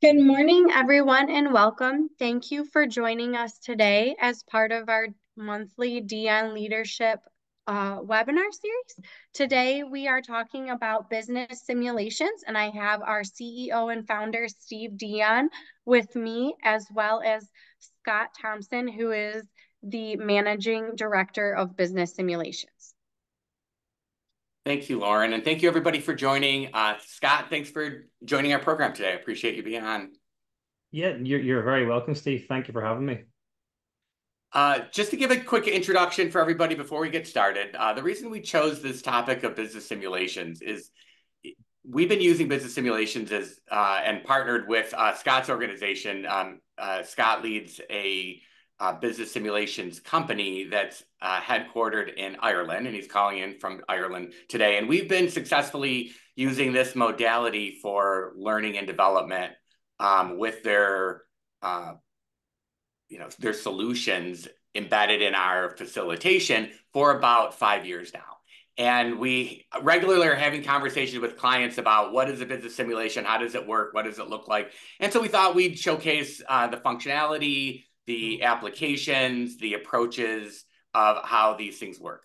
Good morning, everyone, and welcome. Thank you for joining us today as part of our monthly Dion Leadership webinar series. Today, we are talking about business simulations, and I have our CEO and founder, Steve Dion, with me, as well as Scott Thompson, who is the Managing Director of Business Simulations. Thank you, Lauren, and thank you everybody for joining. Scott, thanks for joining our program today. I appreciate you being on. Yeah, you're very welcome, Steve. Thank you for having me. Just to give a quick introduction for everybody before we get started, the reason we chose this topic of business simulations is we've been using business simulations as and partnered with Scott's organization. Scott leads a business simulations company that's headquartered in Ireland, and he's calling in from Ireland today. And we've been successfully using this modality for learning and development with their their solutions embedded in our facilitation for about 5 years now. And we regularly are having conversations with clients about what is a business simulation, how does it work, what does it look like. And so we thought we'd showcase the functionality, the applications, the approaches of how these things work.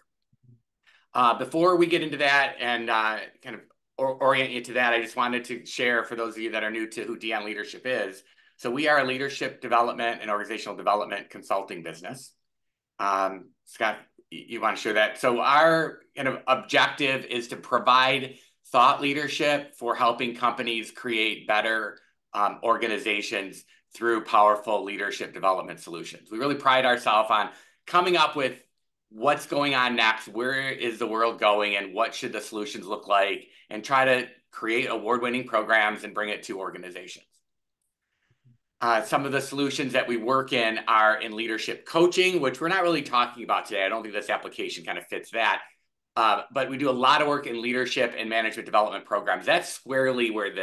Before we get into that and kind of orient you to that, I just wanted to share for those of you that are new to who Dion Leadership is. So we are a leadership development and organizational development consulting business. Scott, you want to share that? So our kind of objective is to provide thought leadership for helping companies create better organizations through powerful leadership development solutions. We really pride ourselves on coming up with what's going on next, where is the world going, and what should the solutions look like, and try to create award-winning programs and bring it to organizations. Some of the solutions that we work in are in leadership coaching, which we're not really talking about today. I don't think this application kind of fits that. But we do a lot of work in leadership and management development programs. That's squarely where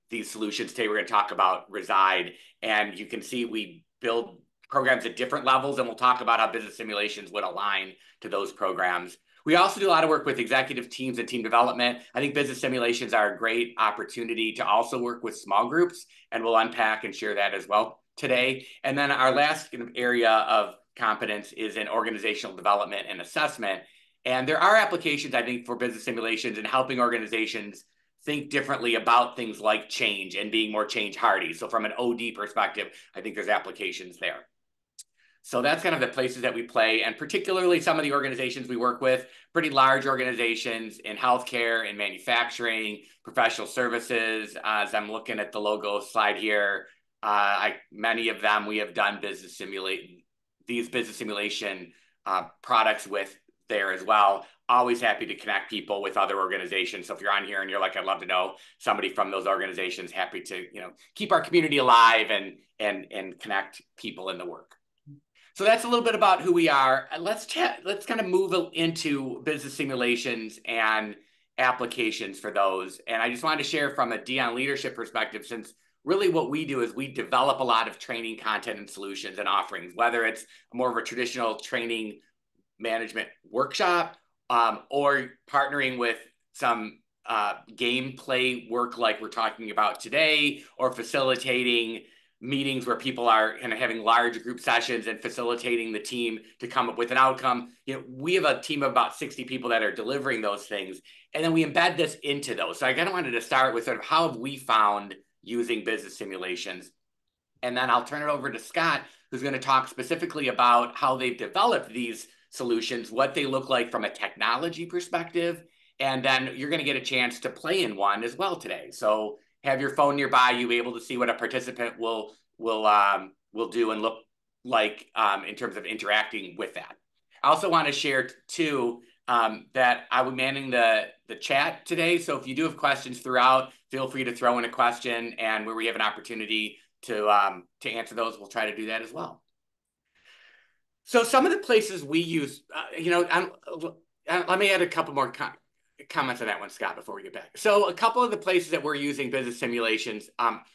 these solutions today we're going to talk about reside. And you can see we build programs at different levels, and we'll talk about how business simulations would align to those programs. We also do a lot of work with executive teams and team development. I think business simulations are a great opportunity to also work with small groups, and we'll unpack and share that as well today. And then our last area of competence is in organizational development and assessment. And there are applications, I think, for business simulations and helping organizations think differently about things like change and being more change hardy. So from an OD perspective, I think there's applications there. So that's kind of the places that we play, and particularly some of the organizations we work with, pretty large organizations in healthcare, in manufacturing, professional services. As I'm looking at the logo slide here, many of them we have done business simulation products with there as well. Always happy to connect people with other organizations. So if you're on here and you're like, I'd love to know somebody from those organizations, happy to keep our community alive and connect people in the work. So that's a little bit about who we are. Let's kind of move into business simulations and applications for those. And I just wanted to share from a Dion leadership perspective, since really what we do is we develop a lot of training content and solutions and offerings, whether it's more of a traditional training management workshop or partnering with some gameplay work like we're talking about today, or facilitating meetings where people are kind of having large group sessions and facilitating the team to come up with an outcome. We have a team of about 60 people that are delivering those things, and then we embed this into those. So I kind of wanted to start with sort of how have we found using business simulations, and then I'll turn it over to Scott, who's going to talk specifically about how they've developed these solutions, what they look like from a technology perspective, and then you're going to get a chance to play in one as well today. So have your phone nearby, you'll be able to see what a participant will do and look like in terms of interacting with that. I also want to share too that I will be manning the chat today. So if you do have questions throughout, feel free to throw in a question, and where we have an opportunity to answer those, we'll try to do that as well. So some of the places we use, let me add a couple more comments on that one, Scott, before we get back. So a couple of the places that we're using business simulations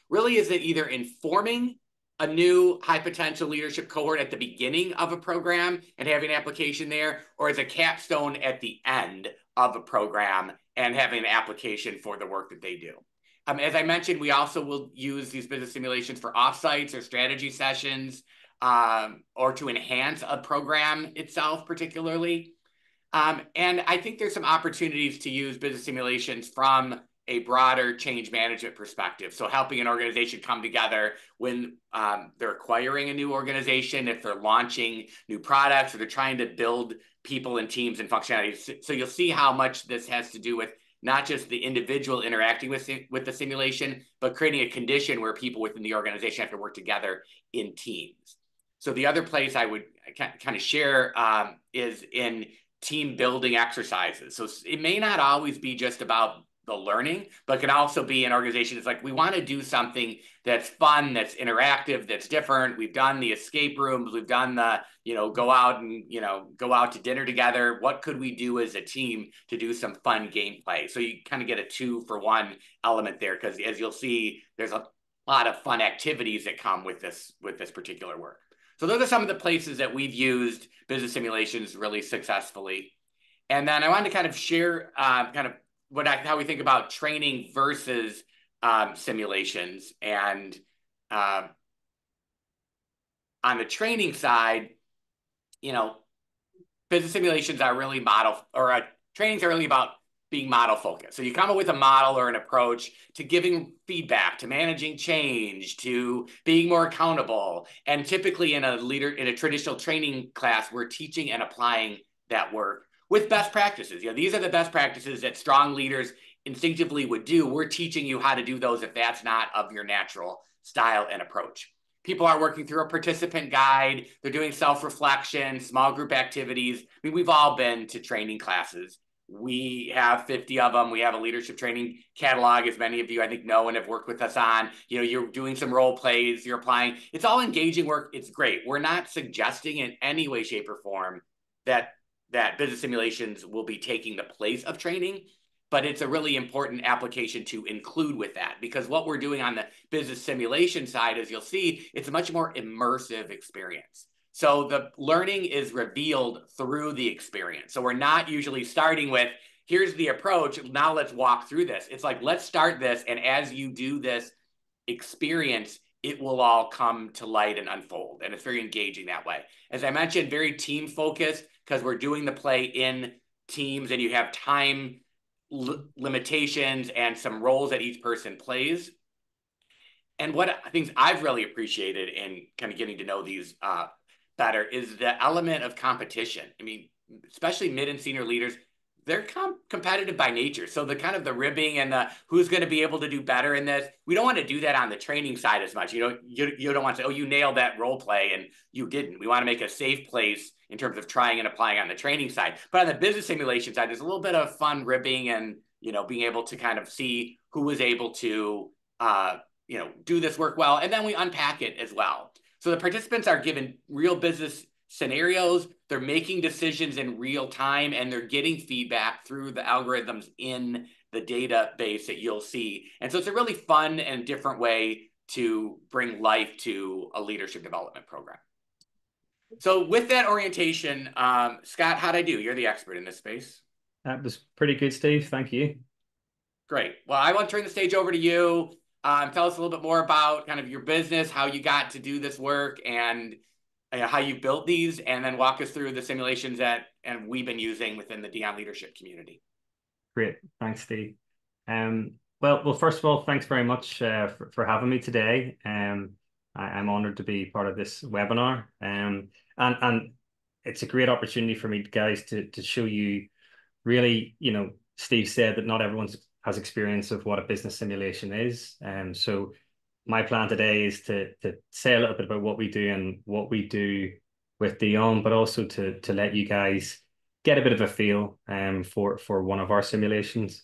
really is it either informing a new high potential leadership cohort at the beginning of a program and having an application there, or as a capstone at the end of a program and having an application for the work that they do. As I mentioned, we also will use these business simulations for offsites or strategy sessions, or to enhance a program itself particularly. And I think there's some opportunities to use business simulations from a broader change management perspective. So helping an organization come together when they're acquiring a new organization, if they're launching new products, or they're trying to build people and teams and functionality. So you'll see how much this has to do with not just the individual interacting with the simulation, but creating a condition where people within the organization have to work together in teams. So the other place I would kind of share is in team building exercises. So it may not always be just about the learning, but can also be an organization that's like, we want to do something that's fun, that's interactive, that's different. We've done the escape rooms, we've done the, go out to dinner together. What could we do as a team to do some fun gameplay? So you kind of get a 2-for-1 element there, because as you'll see, there's a lot of fun activities that come with this particular work. So those are some of the places that we've used business simulations really successfully. And then I wanted to kind of share kind of how we think about training versus simulations. And on the training side, business simulations are really trainings are really about being model focused. So you come up with a model or an approach to giving feedback, to managing change, to being more accountable. And typically in a traditional training class, we're teaching and applying that work with best practices. These are the best practices that strong leaders instinctively would do. We're teaching you how to do those if that's not of your natural style and approach. People are working through a participant guide. They're doing self-reflection, small group activities. I mean, we've all been to training classes. We have 50 of them. We have a leadership training catalog, as many of you I think know and have worked with us on. You're doing some role plays, you're applying. It's all engaging work. It's great. We're not suggesting in any way, shape, or form that business simulations will be taking the place of training, but it's a really important application to include with that, because what we're doing on the business simulation side, as you'll see, it's a much more immersive experience. So the learning is revealed through the experience. So we're not usually starting with, here's the approach, now let's walk through this. It's like, let's start this, and as you do this experience, it will all come to light and unfold. And it's very engaging that way. As I mentioned, very team focused, because we're doing the play in teams and you have time limitations and some roles that each person plays. And what things I've really appreciated in kind of getting to know these better is the element of competition. I mean, especially mid and senior leaders, they're competitive by nature. So the kind of the ribbing and the who's going to be able to do better in this, we don't want to do that on the training side as much. You don't want to say, oh, you nailed that role play and you didn't. We want to make a safe place in terms of trying and applying on the training side. But on the business simulation side, there's a little bit of fun ribbing and, being able to kind of see who was able to, do this work well. And then we unpack it as well. So the participants are given real business scenarios, they're making decisions in real time, and they're getting feedback through the algorithms in the database that you'll see. And so it's a really fun and different way to bring life to a leadership development program. So with that orientation, Scott, how'd I do? You're the expert in this space. That was pretty good, Steve. Thank you. Great. Well, I want to turn the stage over to you. Tell us a little bit more about kind of your business, how you got to do this work, and how you built these, and then walk us through the simulations that we've been using within the Dion leadership community. Great. Thanks, Steve. Well, first of all, thanks very much for having me today. I'm honored to be part of this webinar. And it's a great opportunity for me, guys, to show you really, Steve said that not everyone has experience of what a business simulation is. So my plan today is to say a little bit about what we do and what we do with Dion, but also to let you guys get a bit of a feel for one of our simulations.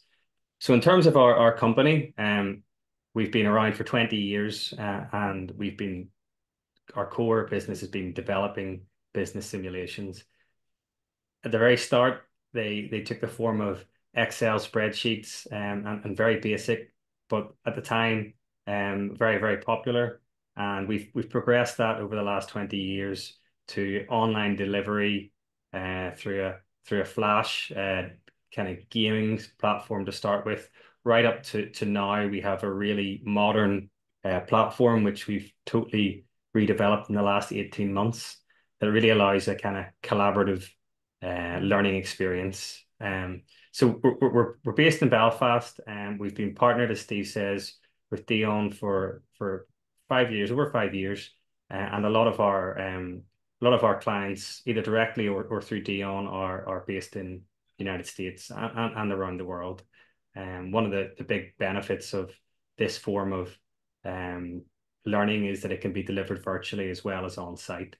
So in terms of our company, we've been around for 20 years, and our core business has been developing business simulations. At the very start, they took the form of Excel spreadsheets and very basic, but at the time, very, very popular. And we've progressed that over the last 20 years to online delivery through a Flash kind of gaming platform to start with, right up to now, we have a really modern platform which we've totally redeveloped in the last 18 months that really allows a kind of collaborative learning experience. So we're based in Belfast, and we've been partnered, as Steve says, with Dion for 5 years, over 5 years, and a lot of our clients, either directly or through Dion, are based in the United States and around the world. One of the big benefits of this form of learning is that it can be delivered virtually as well as on site.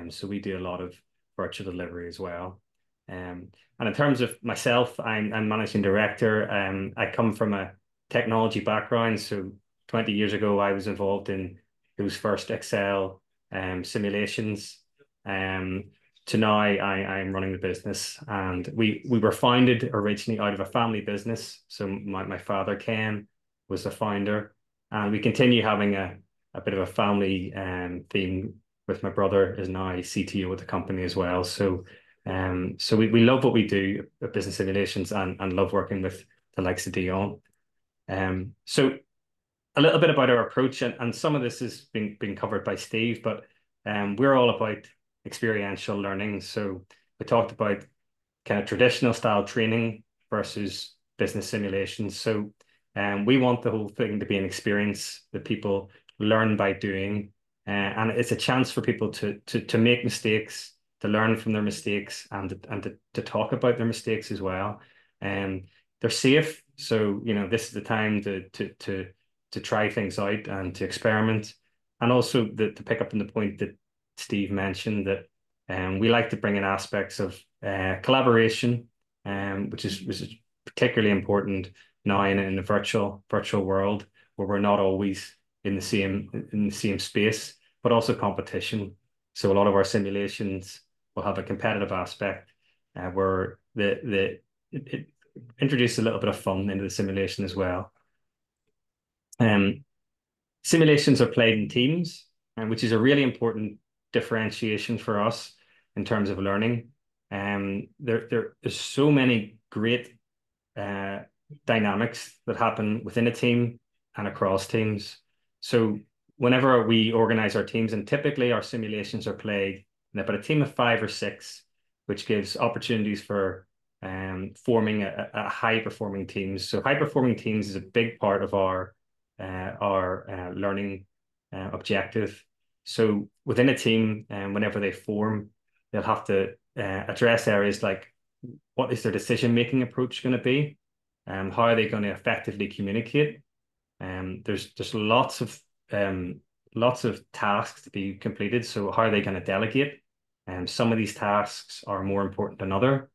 So we do a lot of virtual delivery as well. And in terms of myself, I'm managing director. I come from a technology background. So 20 years ago, I was involved in those first Excel simulations. To now, I'm running the business, and we were founded originally out of a family business. So my father, Ken, was the founder, and we continue having a bit of a family theme with my brother is now CTO of the company as well. So we love what we do at business simulations and love working with the likes of Dion. So a little bit about our approach, and some of this has been covered by Steve, but we're all about experiential learning. So we talked about kind of traditional style training versus business simulations. So we want the whole thing to be an experience that people learn by doing, and it's a chance for people to make mistakes, to learn from their mistakes, and to talk about their mistakes as well. They're safe, so this is the time to try things out and to experiment, and also to pick up on the point that Steve mentioned, that we like to bring in aspects of collaboration, which is particularly important now in the virtual world, where we're not always in the same space, but also competition. So a lot of our simulations will have a competitive aspect, where it introduces a little bit of fun into the simulation as well. Simulations are played in teams, which is a really important differentiation for us in terms of learning. There's so many great dynamics that happen within a team and across teams. So whenever we organize our teams, and typically our simulations are played in about a team of 5 or 6, which gives opportunities for forming a high-performing teams. So high-performing teams is a big part of our learning objective. So within a team, whenever they form, they'll have to address areas like, what is their decision-making approach going to be? How are they going to effectively communicate? There's lots of tasks to be completed. So how are they going to delegate? Some of these tasks are more important than others.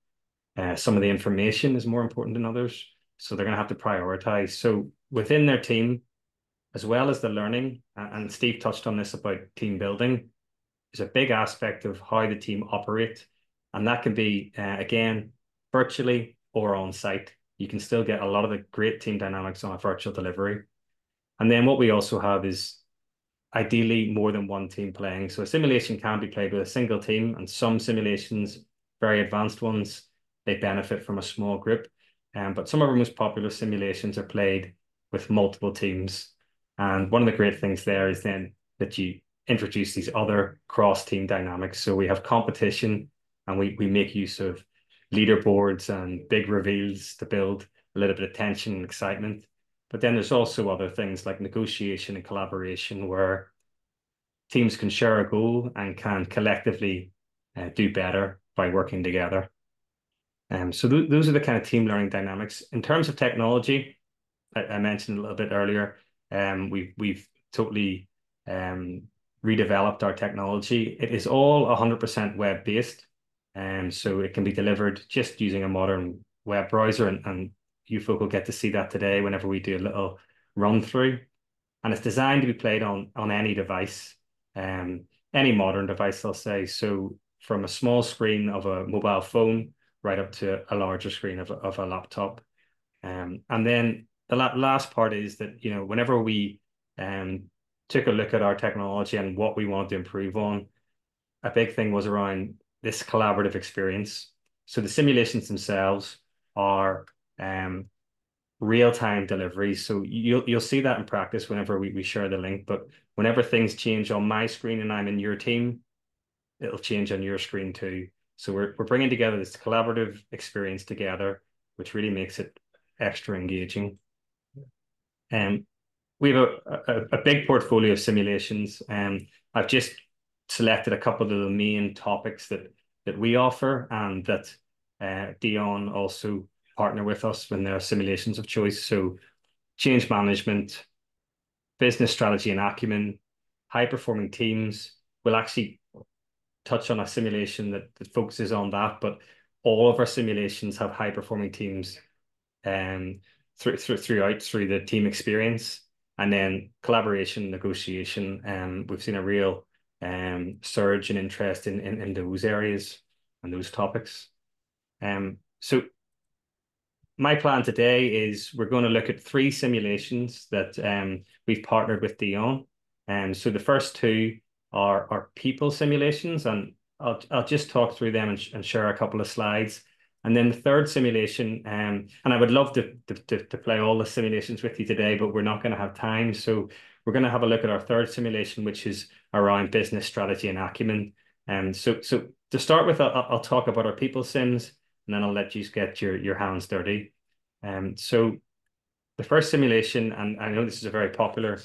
Some of the information is more important than others. So they're going to have to prioritize. So within their team, as well as the learning, and Steve touched on this about team building, is a big aspect of how the team operate. And that can be, again, virtually or on site. You can still get a lot of the great team dynamics on a virtual delivery. And then what we also have is ideally more than one team playing. So a simulation can be played with a single team, and some simulations, very advanced ones, they benefit from a small group. But some of our most popular simulations are played with multiple teams. And one of the great things there is then that you introduce these other cross-team dynamics. So we have competition, and we make use of leaderboards and big reveals to build a little bit of tension and excitement. But then there's also other things like negotiation and collaboration, where teams can share a goal and can collectively do better by working together. So those are the kind of team learning dynamics. In terms of technology, I mentioned a little bit earlier, we've totally redeveloped our technology. It is all 100% web-based, and so it can be delivered just using a modern web browser, and you folk will get to see that today whenever we do a little run through. And it's designed to be played on any device, any modern device, I'll say. So from a small screen of a mobile phone right up to a larger screen of a laptop. And then the last part is that, whenever we took a look at our technology and what we wanted to improve on, a big thing was around this collaborative experience. So the simulations themselves are real-time delivery. So you'll see that in practice whenever we share the link. But whenever things change on my screen and I'm in your team, it'll change on your screen too. So we're bringing together this collaborative experience together, which really makes it extra engaging. We have a big portfolio of simulations. I've just selected a couple of the main topics that we offer and that Dion also partner with us when there are simulations of choice. So change management, business strategy and acumen, high performing teams. We'll actually touch on a simulation that focuses on that, but all of our simulations have high performing teams through the team experience, and then collaboration, negotiation. We've seen a real surge in interest in those areas and those topics. So my plan today is we're going to look at 3 simulations that we've partnered with Dion. So the first 2 are people simulations, and I'll just talk through them and share a couple of slides. And then the third simulation, and I would love to play all the simulations with you today, but we're not going to have time. So we're going to have a look at our third simulation, which is around business strategy and acumen. So to start with, I'll talk about our people sims, and then I'll let you get your hands dirty. So the first simulation, and I know this is a very popular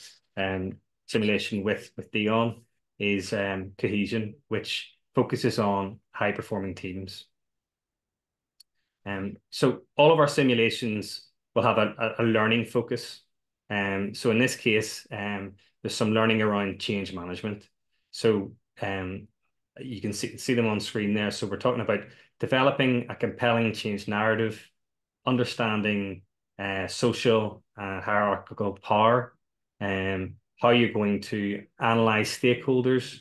simulation with Dion, is cohesion, which focuses on high performing teams. So all of our simulations will have a learning focus. So in this case, there's some learning around change management. So you can see them on screen there. So we're talking about developing a compelling change narrative, understanding social hierarchical power, how you're going to analyze stakeholders,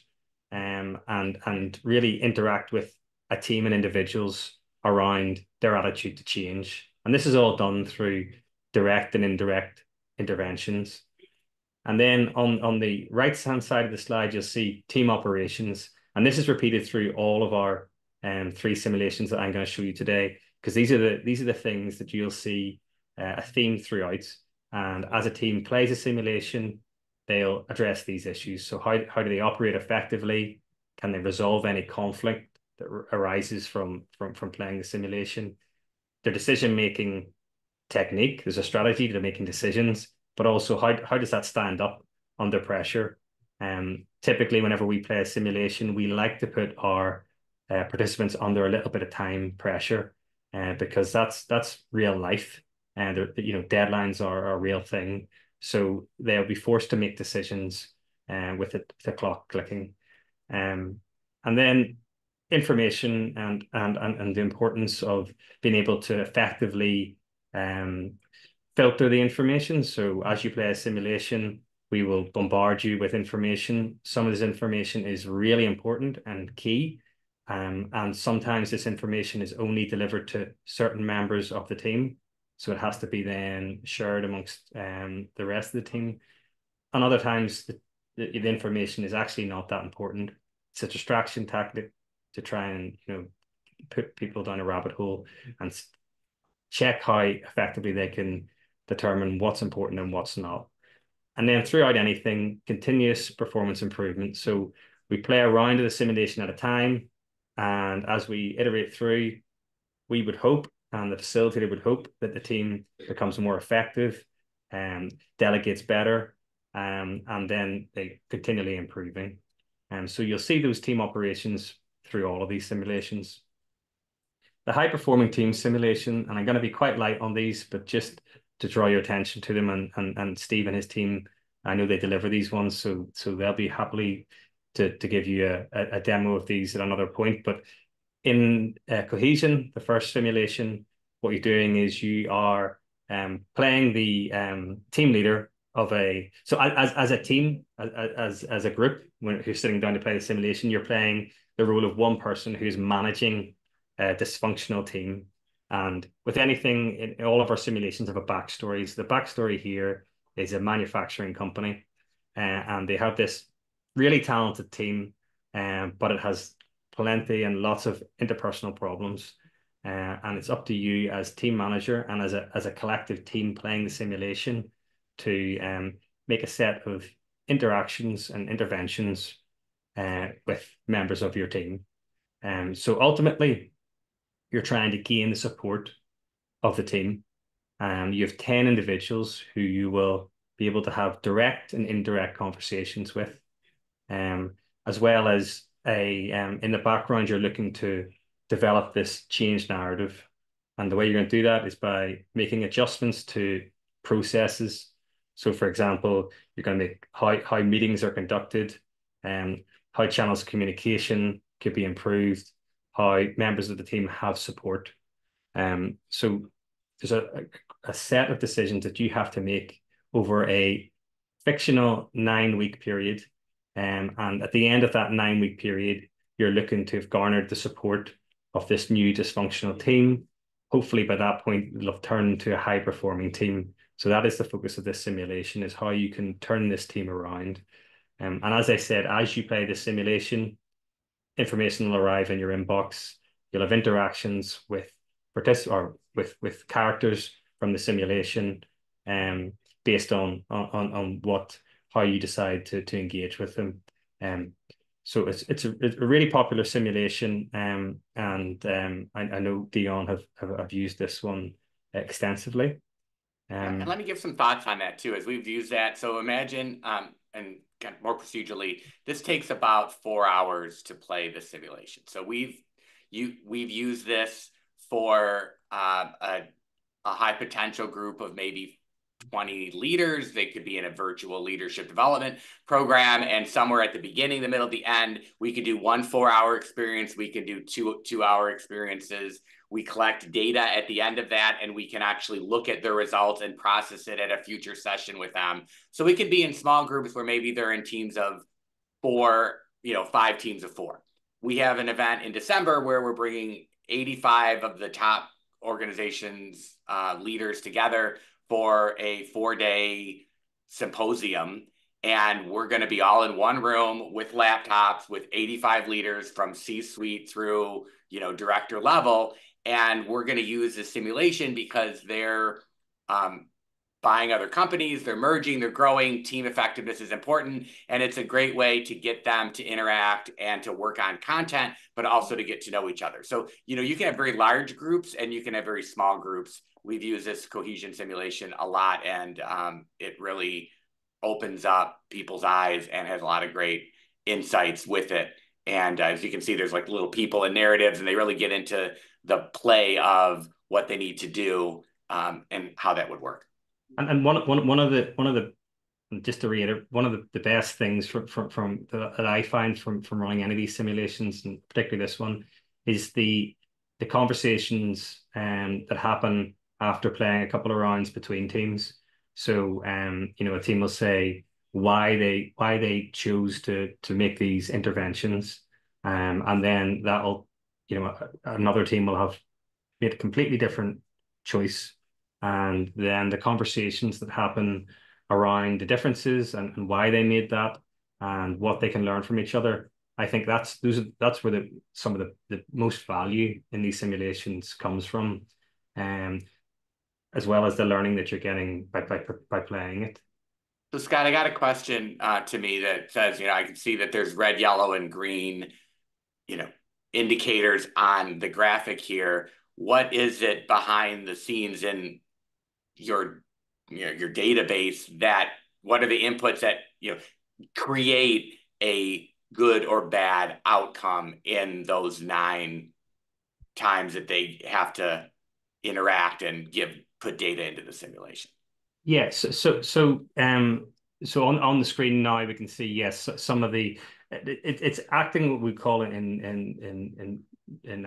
and really interact with a team and individuals around their attitude to change. And this is all done through direct and indirect interventions. And then on the right-hand side of the slide, you'll see team operations. And this is repeated through all of our 3 simulations that I'm going to show you today, because these are the things that you'll see a theme throughout. And as a team plays a simulation, they'll address these issues. So how do they operate effectively? Can they resolve any conflict that arises from playing the simulation? Their decision-making technique, there's a strategy to making decisions, but also how does that stand up under pressure? Typically, whenever we play a simulation, we like to put our participants under a little bit of time pressure, because that's real life, and deadlines are a real thing. So they'll be forced to make decisions with the clock clicking. And then information and the importance of being able to effectively filter the information. So as you play a simulation, we will bombard you with information. Some of this information is really important and key. And sometimes this information is only delivered to certain members of the team. So it has to be then shared amongst the rest of the team. And other times the information is actually not that important. It's a distraction tactic to try and put people down a rabbit hole and check how effectively they can determine what's important and what's not. And then throughout anything, continuous performance improvement. So we play a round of the simulation at a time, and as we iterate through, we would hope, and the facilitator would hope, that the team becomes more effective and delegates better, and then they continually improving. So you'll see those team operations through all of these simulations. The high performing team simulation, and I'm going to be quite light on these, but just to draw your attention to them, and Steve and his team, I know they deliver these ones, so they'll be happily to give you a demo of these at another point. But in cohesion, the first simulation, what you're doing is you are playing the team leader of as a team, as a group, when you're sitting down to play the simulation, you're playing the role of one person who's managing a dysfunctional team. And with anything, in all of our simulations have a backstory. So the backstory here is a manufacturing company, and they have this really talented team, but it has plenty and lots of interpersonal problems. and it's up to you as team manager and as a collective team playing the simulation to make a set of interactions and interventions with members of your team. So ultimately, you're trying to gain the support of the team. You have 10 individuals who you will be able to have direct and indirect conversations with, as well as in the background, you're looking to develop this change narrative. And the way you're going to do that is by making adjustments to processes. So, for example, you're going to make how meetings are conducted, how channels of communication could be improved, how members of the team have support. So there's a set of decisions that you have to make over a fictional 9-week period. And at the end of that 9-week period, you're looking to have garnered the support of this new dysfunctional team. Hopefully by that point, it'll have turned into a high-performing team. So that is the focus of this simulation, is how you can turn this team around. And as I said, as you play the simulation, information will arrive in your inbox. You'll have interactions with with characters from the simulation, based on how you decide to engage with them. So it's a really popular simulation, and I know Dion have used this one extensively. And let me give some thoughts on that too, as we've used that. So imagine, and more procedurally, this takes about 4 hours to play the simulation. So we've used this for a high potential group of maybe 20 leaders. They could be in a virtual leadership development program, and somewhere at the beginning, the middle, the end, we could do 1 4-hour experience. We could do two-hour experiences. We collect data at the end of that, and we can actually look at the results and process it at a future session with them. So we could be in small groups where maybe they're in teams of 4, 5 teams of 4. We have an event in December where we're bringing 85 of the top organizations leaders together for a 4-day symposium. And we're going to be all in one room with laptops with 85 leaders from C-suite through, director level. And we're going to use this simulation because they're buying other companies, they're merging, they're growing, team effectiveness is important. And it's a great way to get them to interact and to work on content, but also to get to know each other. So, you can have very large groups and you can have very small groups. We've used this cohesion simulation a lot, and it really opens up people's eyes and has a lot of great insights with it. And as you can see, there's like little people and narratives, and they really get into the play of what they need to do and how that would work. And one of the just to reiterate, one of the best things that I find from running any of these simulations, and particularly this one, is the conversations that happen after playing a couple of rounds between teams. So a team will say why they chose to make these interventions, and then that'll another team will have made a completely different choice, and then the conversations that happen around the differences and why they made that and what they can learn from each other. I think that's where some of the most value in these simulations comes from, as well as the learning that you're getting by playing it. So Scott, I got a question to me that says, I can see that there's red, yellow, and green, indicators on the graphic here. What is it behind the scenes in your database what are the inputs that create a good or bad outcome in those 9 times that they have to interact and put data into the simulation? Yes. So on the screen now we can see, yes, some of it's acting what we call it in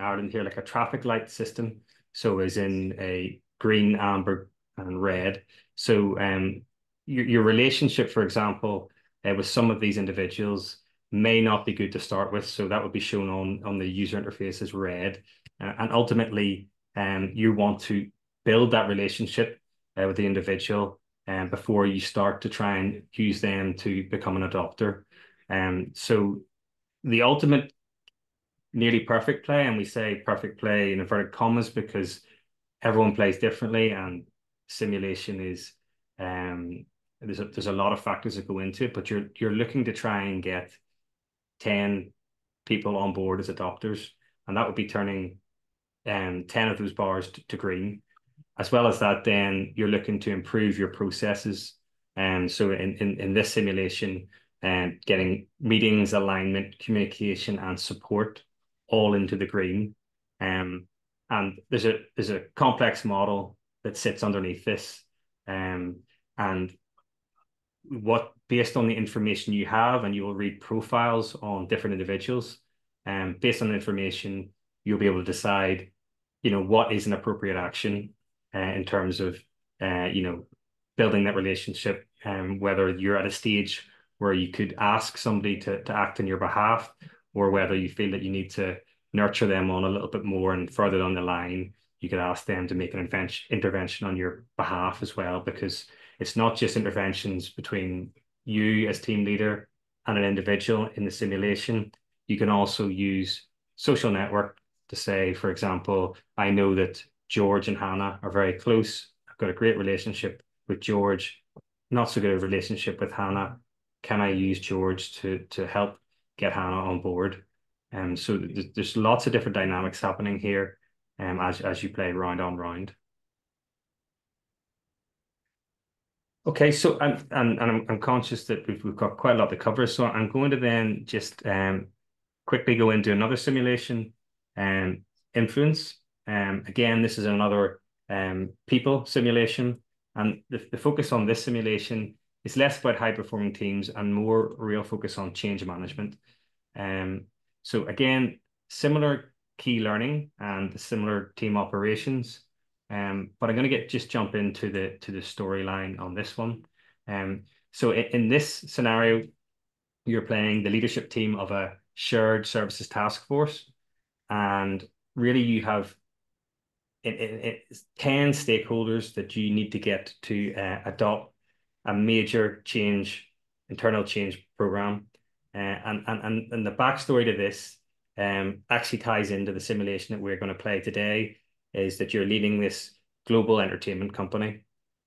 Ireland here like a traffic light system. So as in a green, amber, and red. So your relationship, for example, with some of these individuals may not be good to start with. So that would be shown on the user interface as red. And ultimately, you want to build that relationship with the individual before you start to try and use them to become an adopter. So the ultimate nearly perfect play, and we say perfect play in inverted commas because everyone plays differently, and simulation is there's a lot of factors that go into it, but you're looking to try and get 10 people on board as adopters, and that would be turning 10 of those bars to green. As well as that, then you're looking to improve your processes. And so in this simulation, getting meetings, alignment, communication, and support all into the green. And there's a complex model that sits underneath this. And what based on the information you have, and you will read profiles on different individuals, and based on the information, you'll be able to decide, what is an appropriate action in terms of building that relationship, whether you're at a stage where you could ask somebody to act on your behalf, or whether you feel that you need to nurture them on a little bit more, and further down the line you could ask them to make an intervention on your behalf as well, because it's not just interventions between you as team leader and an individual in the simulation. You can also use social network to say, for example, I know that George and Hannah are very close. I've got a great relationship with George, not so good a relationship with Hannah. Can I use George to help get Hannah on board? So there's lots of different dynamics happening here as you play round on round. Okay, so I'm conscious that we've got quite a lot to cover, so I'm going to then just quickly go into another simulation, influence. Again, this is another people simulation, and the focus on this simulation is less about high-performing teams and more real focus on change management. So again, similar key learning and similar team operations. But I'm going to jump into the storyline on this one. So in this scenario, you're playing the leadership team of a shared services task force, and really you have 10 stakeholders that you need to get to adopt a major internal change program. And the backstory to this actually ties into the simulation that we're going to play today, is that you're leading this global entertainment company.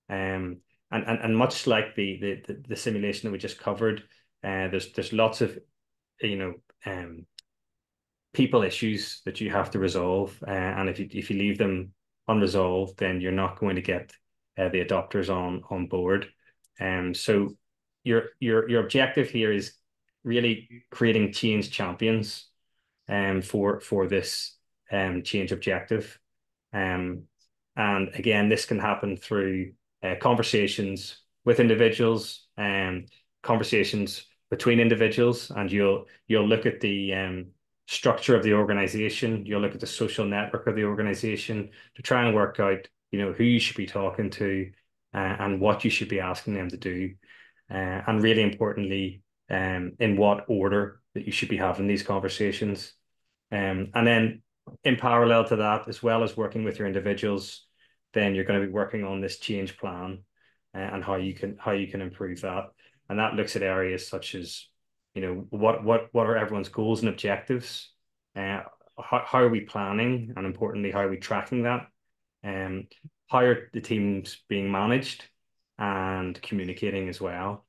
And much like the simulation that we just covered, there's lots of people issues that you have to resolve, and if you leave them unresolved, then you're not going to get the adopters on board. So your objective here is really creating change champions for this change objective. And again, this can happen through conversations with individuals, conversations between individuals, and you'll look at the structure of the organization. You'll look at the social network of the organization to try and work out, who you should be talking to and what you should be asking them to do, and really importantly, in what order that you should be having these conversations. And then in parallel to that, as well as working with your individuals, then you're going to be working on this change plan and how you can improve that. And that looks at areas such as, what are everyone's goals and objectives? How are we planning? And importantly, how are we tracking that? How are the teams being managed and communicating as well?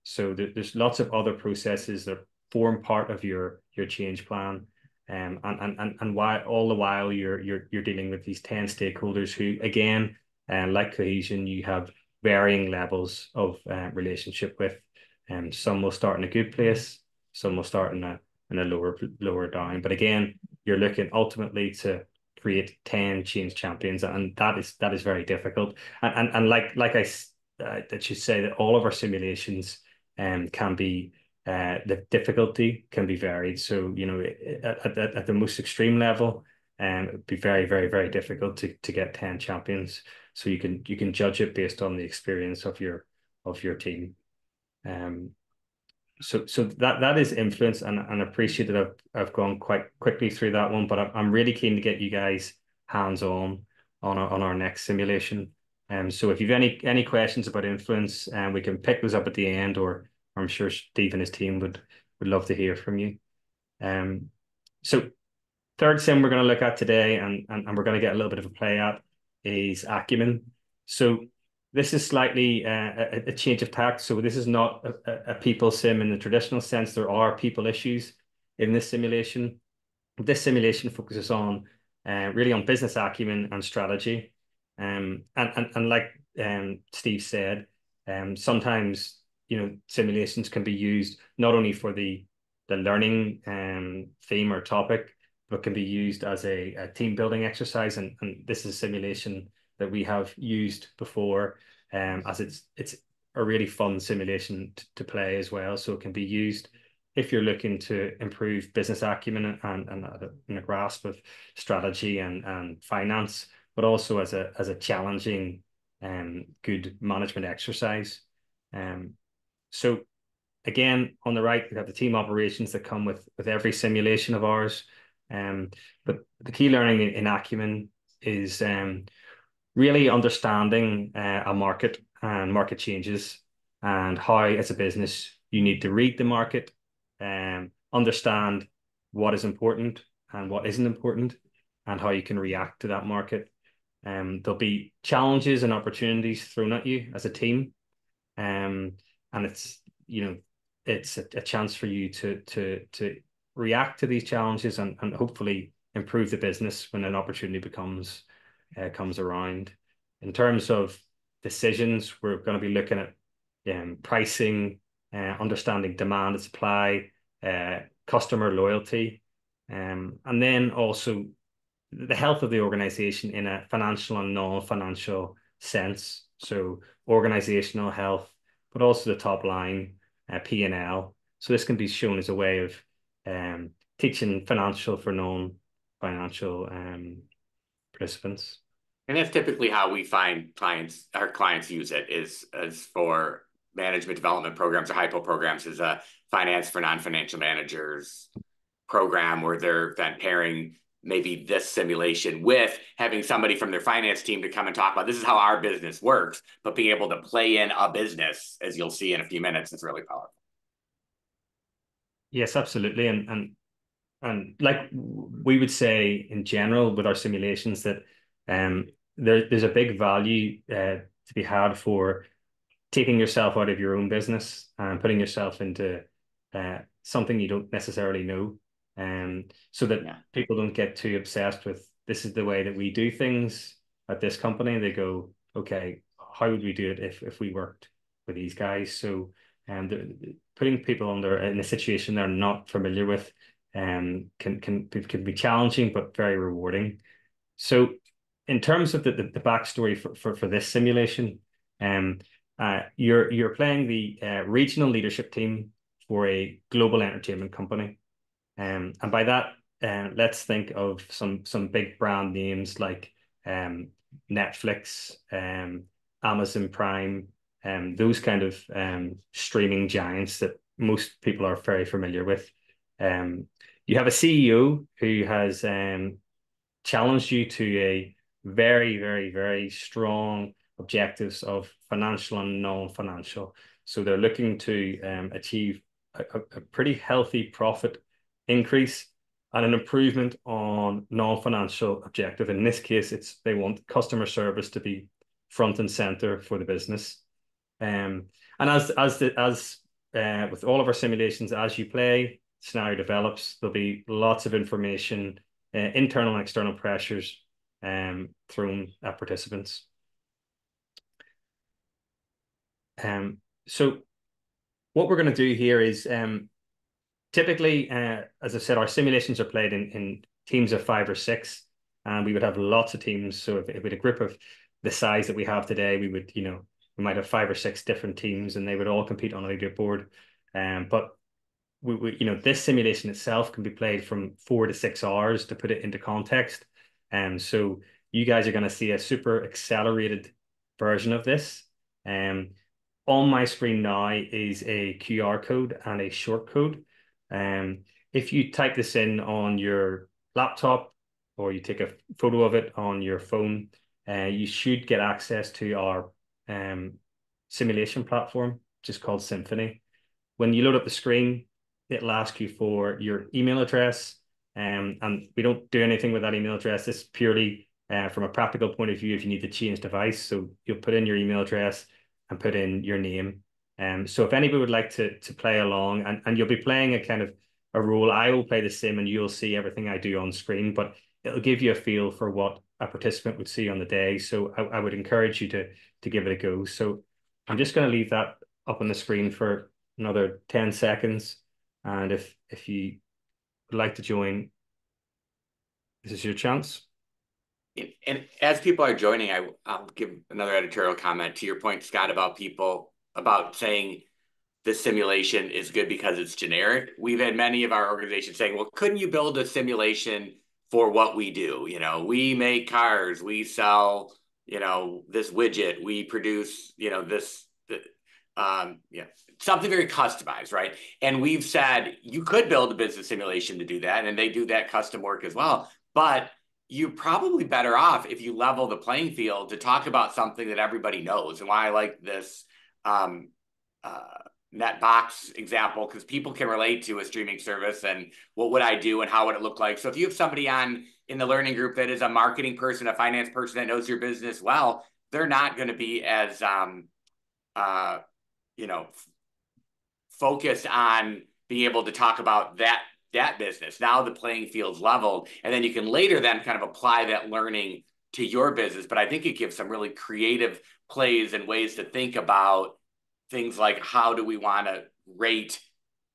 So there's lots of other processes that form part of your change plan. And why all the while you're dealing with these 10 stakeholders who, again, like cohesion, you have varying levels of relationship with. Some will start in a good place, some will start in a lower down. But again, you're looking ultimately to create 10 change champions, and that is very difficult. And like that should say that all of our simulations can be the difficulty can be varied. So at the most extreme level, it'd be very, very, very difficult to get 10 champions. So you can judge it based on the experience of your team. So that is influence, and appreciate that I've gone quite quickly through that one, but I'm really keen to get you guys hands-on on our next simulation. So if you've any questions about influence, we can pick those up at the end, or I'm sure Steve and his team would love to hear from you. So third sim we're going to look at today, and we're going to get a little bit of a play at, is acumen. So this is slightly a change of tack. So this is not a people sim in the traditional sense. There are people issues in this simulation. This simulation focuses on really on business acumen and strategy. And like Steve said, sometimes simulations can be used not only for the learning theme or topic, but can be used as a team building exercise. And this is a simulation that we have used before, as it's a really fun simulation to play as well. So it can be used if you're looking to improve business acumen and a grasp of strategy and finance, but also as a challenging good management exercise. So again, on the right, we have the team operations that come with every simulation of ours. But the key learning in acumen is really understanding a market and market changes, and how, as a business, you need to read the market, understand what is important and what isn't important, and how you can react to that market. There'll be challenges and opportunities thrown at you as a team, and it's a chance for you to react to these challenges and hopefully improve the business when an opportunity comes around. In terms of decisions, we're going to be looking at pricing, understanding demand and supply, customer loyalty, and then also the health of the organization in a financial and non-financial sense. So organizational health, but also the top line, P&L. So this can be shown as a way of teaching financial for non-financial participants. And that's typically how we find our clients use it, is as for management development programs or hypo programs, is a finance for non-financial managers program, where they're then pairing maybe this simulation with having somebody from their finance team to come and talk about, this is how our business works, but being able to play in a business, as you'll see in a few minutes, is really powerful. Yes, absolutely. And like we would say in general with our simulations, that there's a big value to be had for taking yourself out of your own business and putting yourself into something you don't necessarily know, so that people don't get too obsessed with, this is the way that we do things at this company. They go, okay, how would we do it if we worked with these guys? So putting people in a situation they're not familiar with can be challenging but very rewarding. So in terms of the backstory for this simulation, you're playing the regional leadership team for a global entertainment company, and by that, let's think of some big brand names like Netflix, Amazon Prime, those kind of streaming giants that most people are very familiar with. You have a CEO who has challenged you to a very, very, very strong objectives of financial and non-financial. So they're looking to achieve a pretty healthy profit increase and an improvement on non-financial objective. In this case, they want customer service to be front and center for the business. And as with all of our simulations, as you play, scenario develops, there'll be lots of information, internal and external pressures thrown at participants. So what we're going to do here is typically, as I said, our simulations are played in teams of 5 or 6, and we would have lots of teams. So if we had a group of the size that we have today, we might have 5 or 6 different teams, and they would all compete on a leaderboard. But this simulation itself can be played from 4 to 6 hours, to put it into context. So you guys are going to see a super accelerated version of this. On my screen now is a QR code and a short code. If you type this in on your laptop, or you take a photo of it on your phone, you should get access to our simulation platform, which is called Symphony. When you load up the screen, it'll ask you for your email address And we don't do anything with that email address. It's purely from a practical point of view if you need to change device. So you'll put in your email address and put in your name. So if anybody would like to play along, and you'll be playing a kind of a role, I will play the sim and you'll see everything I do on screen, but it'll give you a feel for what a participant would see on the day. So I would encourage you to give it a go. So I'm just going to leave that up on the screen for another 10 seconds. And if you would like to join, this is your chance. And as people are joining, I'll give another editorial comment to your point, Scott, about saying this simulation is good because it's generic. We've had many of our organizations saying, well, couldn't you build a simulation for what we do? You know, we make cars, we sell, you know, this widget, we produce, you know, this, yeah, something very customized, right? And we've said you could build a business simulation to do that, and they do that custom work as well. But you're probably better off if you level the playing field to talk about something that everybody knows. And why I like this Netbox example, because people can relate to a streaming service and what would I do and how would it look like. So if you have somebody on in the learning group that is a marketing person, a finance person that knows your business well, they're not going to be as you know, focused on being able to talk about that business. Now the playing field's leveled, and then you can later then kind of apply that learning to your business. But I think it gives some really creative plays and ways to think about things like how do we want to rate,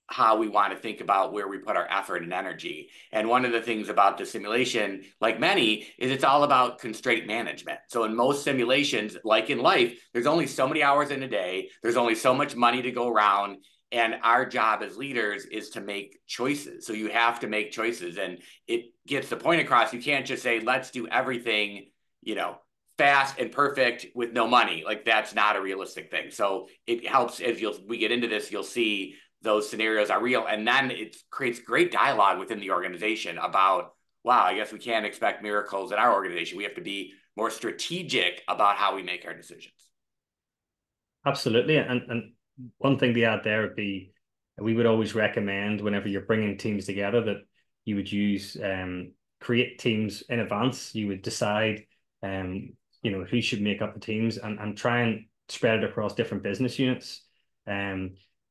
how we want to think about where we put our effort and energy. And one of the things about the simulation, like many, is it's all about constraint management. So in most simulations, like in life, there's only so many hours in a day, there's only so much money to go around. And our job as leaders is to make choices. So you have to make choices, and it gets the point across. You can't just say, let's do everything, you know, fast and perfect with no money. Like that's not a realistic thing. So it helps as we get into this, you'll see those scenarios are real. And then it creates great dialogue within the organization about, wow, I guess we can't expect miracles in our organization. We have to be more strategic about how we make our decisions. Absolutely. And one thing to add there would be, we would always recommend whenever you're bringing teams together that you would use create teams in advance. You would decide you know, who should make up the teams and try and spread it across different business units.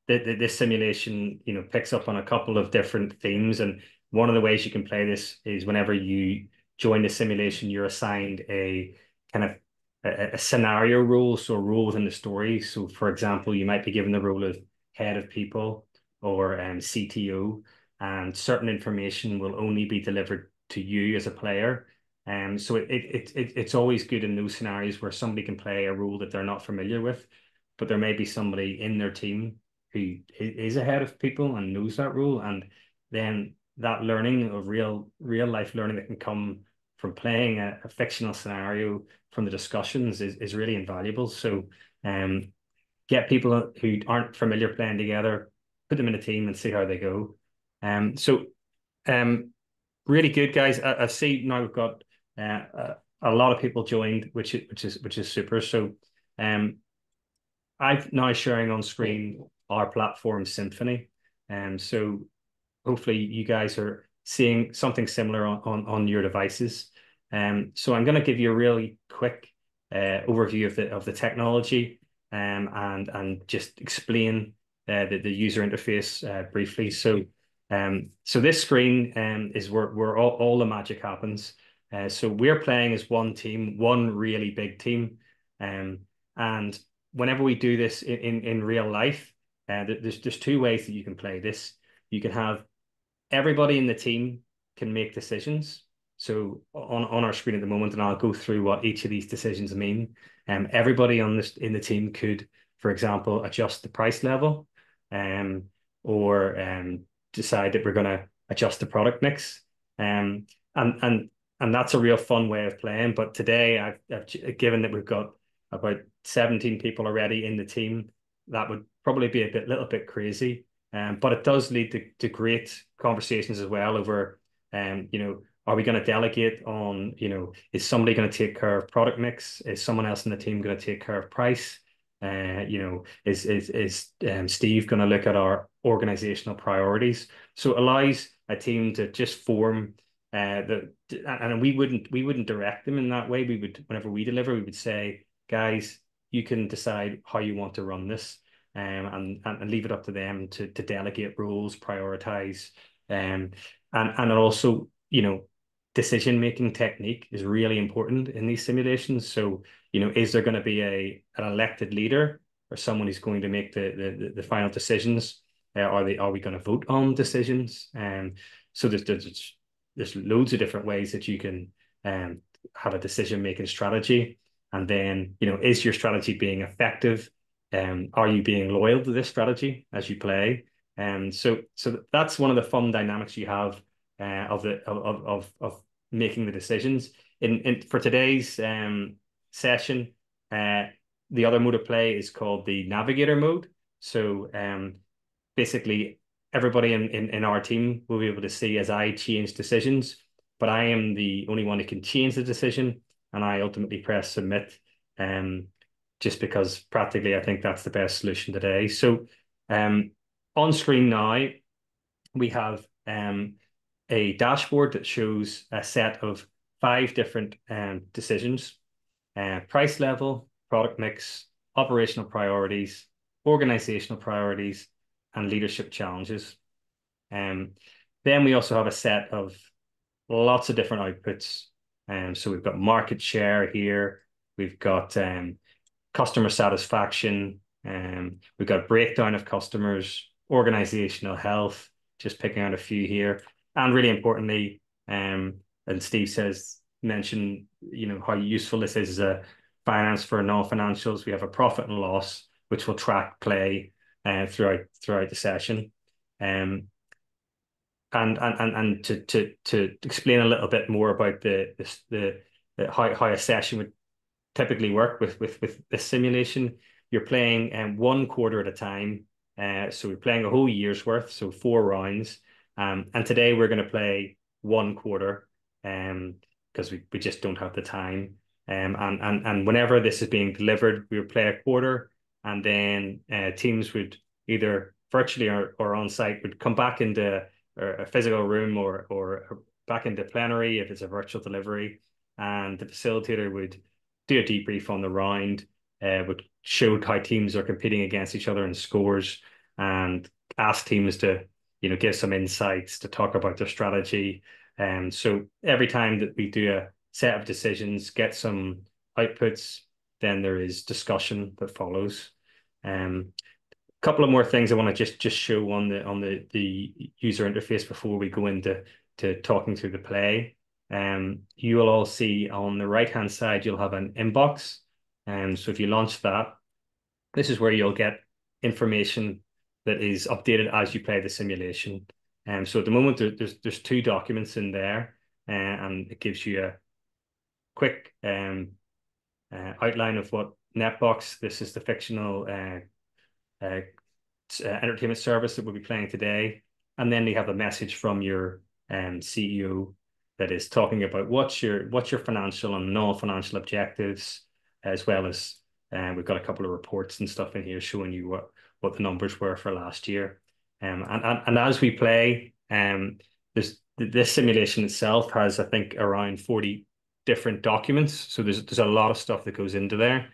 This simulation, you know, picks up on a couple of different themes, and one of the ways you can play this is whenever you join the simulation, you're assigned a kind of a scenario role, so a role within the story. So, for example, you might be given the role of head of people or CTO, and certain information will only be delivered to you as a player. So it's always good in those scenarios where somebody can play a role that they're not familiar with, but there may be somebody in their team who is ahead of people and knows that role, and then that learning of real life learning that can come from playing a fictional scenario from the discussions is really invaluable. So get people who aren't familiar playing together, put them in a team and see how they go. Really good, guys. I see now we've got a lot of people joined, which is super. So I'm now sharing on screen our platform Symphony, and so hopefully you guys are seeing something similar on your devices. So I'm going to give you a really quick overview of the technology and just explain the user interface briefly. So this screen is where all the magic happens. So we're playing as one team, one really big team, and whenever we do this in real life, there's two ways that you can play this. You can have everybody in the team can make decisions. So on our screen at the moment, and I'll go through what each of these decisions mean. Everybody in the team could, for example, adjust the price level, or decide that we're going to adjust the product mix, and that's a real fun way of playing. But today, I've given that we've got about 17 people already in the team, that would probably be a little bit crazy. But it does lead to great conversations as well over, you know, are we going to delegate on, you know, is somebody going to take care of product mix? Is someone else in the team going to take care of price? Is Steve going to look at our organizational priorities? So it allows a team to just form and we wouldn't direct them in that way. We would, whenever we deliver, we would say, guys, you can decide how you want to run this, and leave it up to them to delegate roles, prioritize, and also, decision making technique is really important in these simulations. So, is there going to be an elected leader or someone who's going to make the final decisions? Are we going to vote on decisions? So there's loads of different ways that you can have a decision making strategy. And then, is your strategy being effective? Are you being loyal to this strategy as you play? So that's one of the fun dynamics you have of making the decisions. For today's session, the other mode of play is called the navigator mode. So basically, everybody in our team will be able to see as I change decisions, but I am the only one who can change the decision, and I ultimately press submit. Just because practically I think that's the best solution today. So on screen now, we have a dashboard that shows a set of 5 different decisions: price level, product mix, operational priorities, organizational priorities, and leadership challenges. Then we also have a set of lots of different outputs. So we've got market share here. We've got customer satisfaction. We've got breakdown of customers, organizational health, just picking out a few here. And really importantly, and Steve mentioned, how useful this is as a finance for non-financials. We have a profit and loss, which will track play throughout the session. And to explain a little bit more about how a session would typically work with this simulation, you're playing 1 quarter at a time. So we're playing a whole year's worth, so 4 rounds. And today we're going to play 1 quarter, because we just don't have the time. And whenever this is being delivered, we would play a quarter, and then teams would either virtually or on site would come back into a physical room or back into plenary if it's a virtual delivery, and the facilitator would do a debrief on the round, would show how teams are competing against each other in scores, and ask teams to give some insights, to talk about their strategy. So every time that we do a set of decisions, get some outputs, then there is discussion that follows. Couple of more things I want to just show on the user interface before we go into talking through the play. You will all see on the right hand side you'll have an inbox, so if you launch that, this is where you'll get information that is updated as you play the simulation. So at the moment there's 2 documents in there, and it gives you a quick outline of what Netbox, this is the fictional entertainment service that we'll be playing today. And then you have a message from your CEO that is talking about what's your financial and non-financial objectives, as well as we've got a couple of reports and stuff in here showing you what the numbers were for last year. And as we play, this simulation itself has, I think, around 40 different documents. So there's a lot of stuff that goes into there.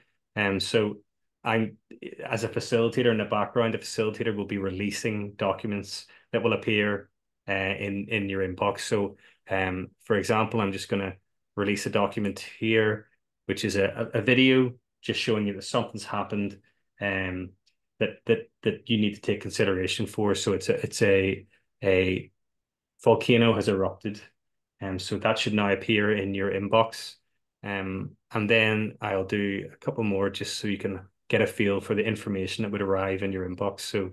So I'm, as a facilitator in the background, the facilitator will be releasing documents that will appear in your inbox. So for example, I'm just going to release a document here, which is a video just showing you that something's happened that you need to take consideration for. So it's a volcano has erupted, so that should now appear in your inbox. And then I'll do a couple more just so you can get a feel for the information that would arrive in your inbox. So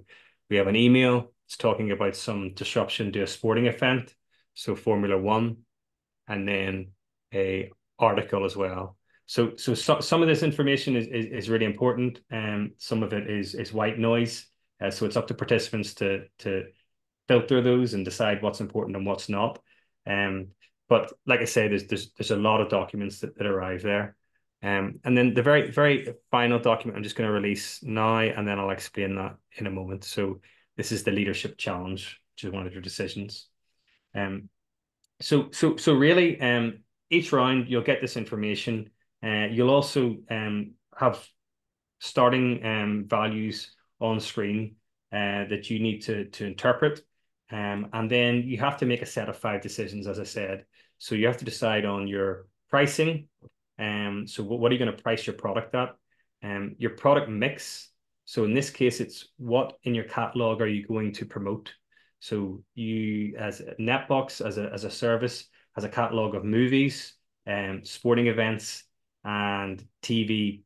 we have an email. It's talking about some disruption to a sporting event, so Formula One, and then a article as well. So some of this information is really important, and some of it is white noise. So it's up to participants to filter those and decide what's important and what's not. But like I say, there's a lot of documents that arrive there. And then the very, very final document I'm just going to release now, and then I'll explain that in a moment. So this is the leadership challenge, which is one of your decisions. So really, each round you'll get this information. You'll also have starting values on screen that you need to interpret. And then you have to make a set of 5 decisions, as I said. So you have to decide on your pricing. So what are you going to price your product at? Your product mix. So in this case, it's what in your catalog are you going to promote? So you, as Netbox, as a service, has a catalog of movies, sporting events, and TV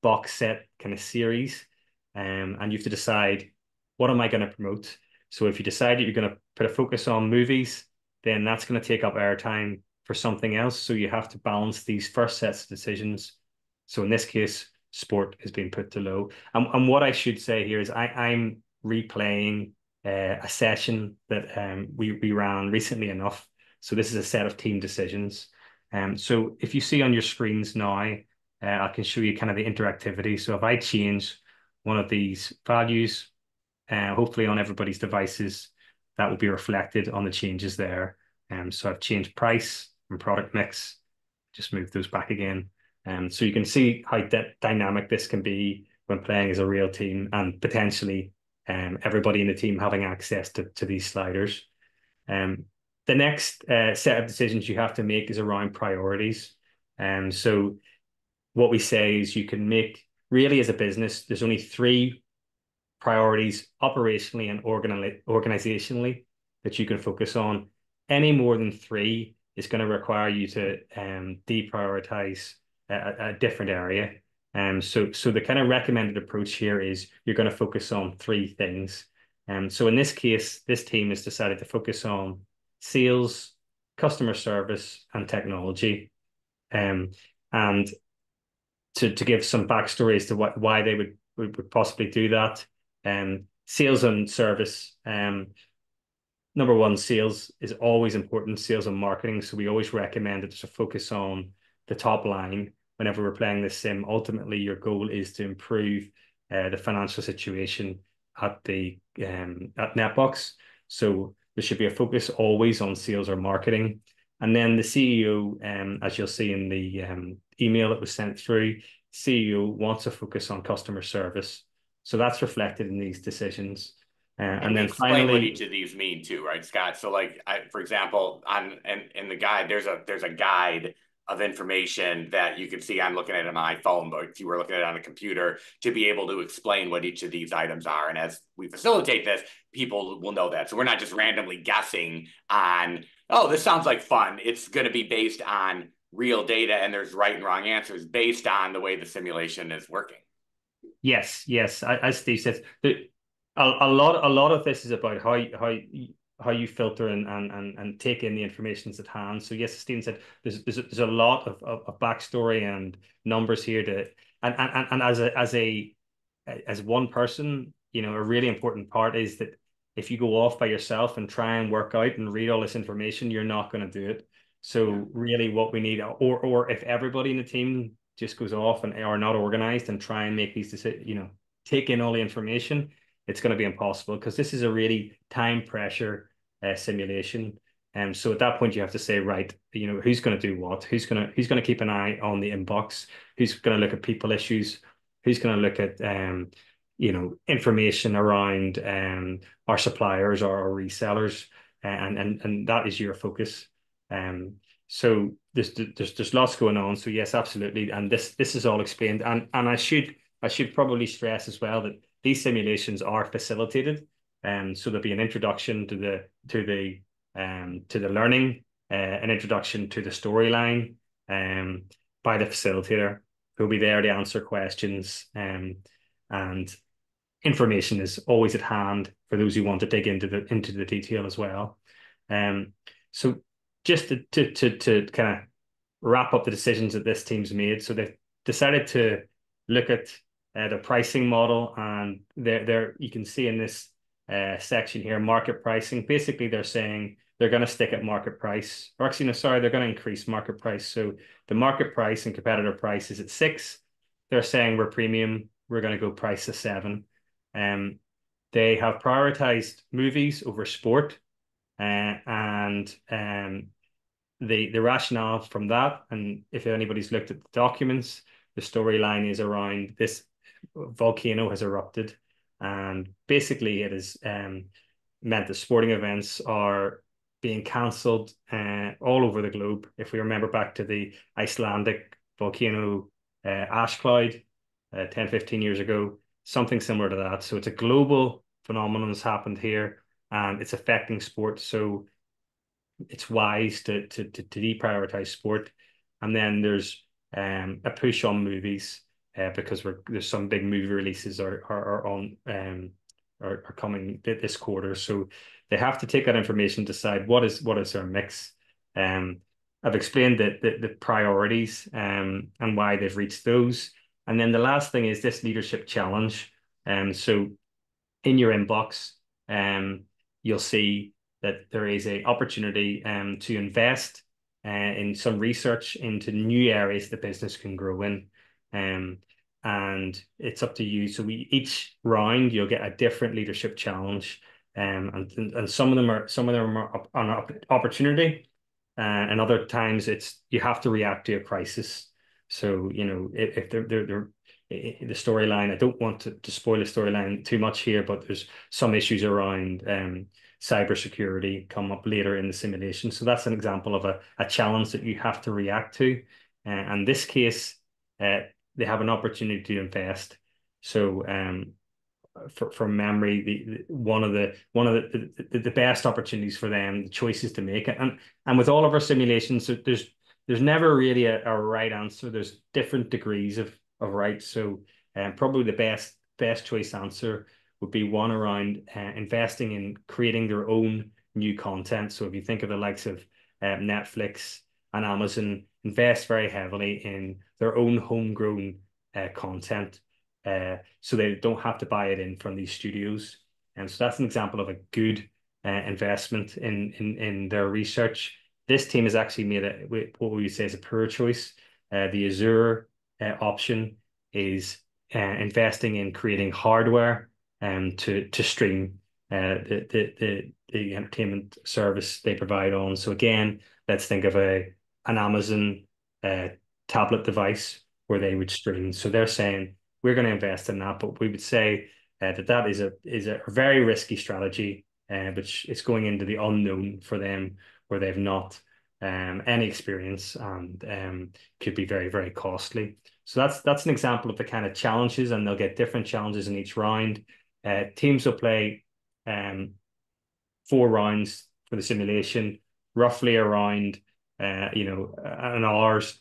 box set kind of series. And you have to decide, what am I going to promote? So if you decide that you're going to put a focus on movies, then that's going to take up airtime for something else. So you have to balance these first sets of decisions. So in this case, sport has been put to low. And what I should say here is I'm replaying a session that we ran recently enough. So this is a set of team decisions. So if you see on your screens now, I can show you kind of the interactivity. So if I change one of these values, hopefully on everybody's devices, that will be reflected on the changes there. So I've changed price and product mix, just move those back again. So you can see how dynamic this can be when playing as a real team, and potentially everybody in the team having access to these sliders. The next set of decisions you have to make is around priorities. So what we say is you can make, really as a business, there's only 3 priorities operationally and organizationally that you can focus on. Any more than 3 is going to require you to deprioritize a different area. So the kind of recommended approach here is you're going to focus on 3 things. So in this case, this team has decided to focus on sales, customer service, and technology. And to give some backstory as to why they would possibly do that. Sales and service. Number one, sales is always important, sales and marketing. So we always recommend it to focus on the top line whenever we're playing this sim. Ultimately, your goal is to improve the financial situation at Netbox. So there should be a focus always on sales or marketing. And then the CEO, as you'll see in the email that was sent through, CEO wants to focus on customer service. So that's reflected in these decisions. And then explain finally what each of these mean too, right, Scott? So like, for example, in the guide, there's a guide of information that you can see. I'm looking at it on my phone, but if you were looking at it on a computer, to be able to explain what each of these items are. And as we facilitate this, people will know that. So we're not just randomly guessing on, oh, this sounds like fun. It's going to be based on real data, and there's right and wrong answers based on the way the simulation is working. Yes. As Steve said, a lot of this is about how you filter and take in the information at hand. So yes, Stephen said there's a lot of backstory and numbers here and as one person, you know, a really important part is that if you go off by yourself and try and work out and read all this information, you're not going to do it. So really what we need, or if everybody in the team just goes off and are not organized and try and make these decisions, you know, take in all the information, it's going to be impossible because this is a really time pressure simulation. So at that point you have to say, right, you know, who's going to do what? Who's going to keep an eye on the inbox? Who's going to look at people issues? Who's going to look at you know, information around our suppliers or our resellers, and that is your focus. So there's lots going on. So yes, absolutely, and this is all explained. And I should probably stress as well that these simulations are facilitated. So there'll be an introduction to the learning, an introduction to the storyline by the facilitator, who'll be there to answer questions, and information is always at hand for those who want to dig into the detail as well. So just to kind of wrap up the decisions that this team's made. So they've decided to look at the pricing model, and there you can see in this section here, market pricing. Basically, they're saying they're going to stick at market price. Or actually, no, sorry, they're going to increase market price. So the market price and competitor price is at 6. They're saying we're premium. We're going to go price to 7. They have prioritized movies over sport, and the rationale from that, and if anybody's looked at the documents, the storyline is around this volcano has erupted, and basically it has meant that sporting events are being cancelled all over the globe. If we remember back to the Icelandic volcano ash cloud 10, 15 years ago, something similar to that. So it's a global phenomenon that's happened here, and it's affecting sport. So it's wise to deprioritize sport. And then there's a push on movies because there's some big movie releases are on are coming this quarter. So they have to take that information, decide what is their mix. I've explained the priorities and why they've reached those. And then the last thing is this leadership challenge. So in your inbox, you'll see that there is an opportunity to invest in some research into new areas the business can grow in. And it's up to you. So each round you'll get a different leadership challenge, and some of them are an opportunity, and other times you have to react to a crisis. So if they're the storyline, I don't want to spoil the storyline too much here, but there's some issues around cybersecurity come up later in the simulation. So that's an example of a challenge that you have to react to. And this case, they have an opportunity to invest. So from memory, one of the best opportunities for them, the choices to make, and with all of our simulations, there's never really a right answer. There's different degrees of right. So probably the best choice answer would be one around investing in creating their own new content. So if you think of the likes of Netflix and Amazon, invest very heavily in their own homegrown content, so they don't have to buy it in from these studios. And so that's an example of a good investment in their research. This team has actually made what we would say is a poor choice. The Azure option is investing in creating hardware to stream the entertainment service they provide on. So again, let's think of an Amazon tablet device where they would stream. So they're saying we're going to invest in that, but we would say that is a very risky strategy, which is going into the unknown for them, where they've not any experience, and could be very, very costly. So that's an example of the kind of challenges, and they'll get different challenges in each round. Teams will play 4 rounds for the simulation, roughly around an hour's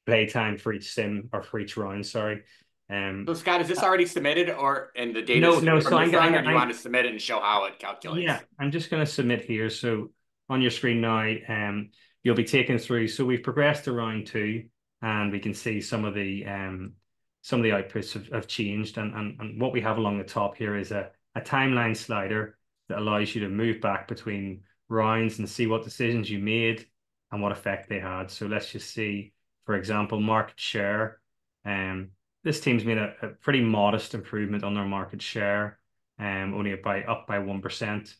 playtime for each sim, or for each round, sorry. So Scott, is this already submitted, or in the data? No. So or do you want to submit it and show how it calculates? Yeah, I'm just going to submit here. So on your screen now, you'll be taken through. So we've progressed to round 2, and we can see some of the outputs have changed. And what we have along the top here is a timeline slider that allows you to move back between rounds and see what decisions you made and what effect they had. So let's just see, for example, market share. This team's made a pretty modest improvement on their market share, only up by 1%.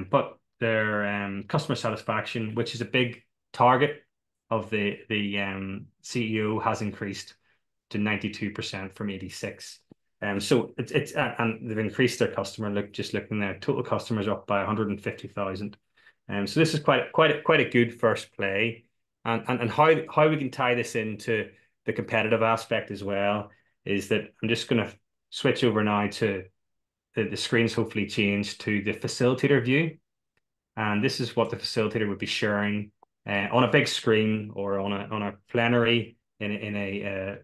But their customer satisfaction, which is a big target of the CEO, has increased to 92% from 86. So it's and they've increased their customer. Just looking there, total customers up by 150,000. So this is quite a good first play, and how we can tie this into the competitive aspect as well is that I'm just going to switch over now to the screen's hopefully changed to the facilitator view. And this is what the facilitator would be sharing on a big screen, or on a plenary in a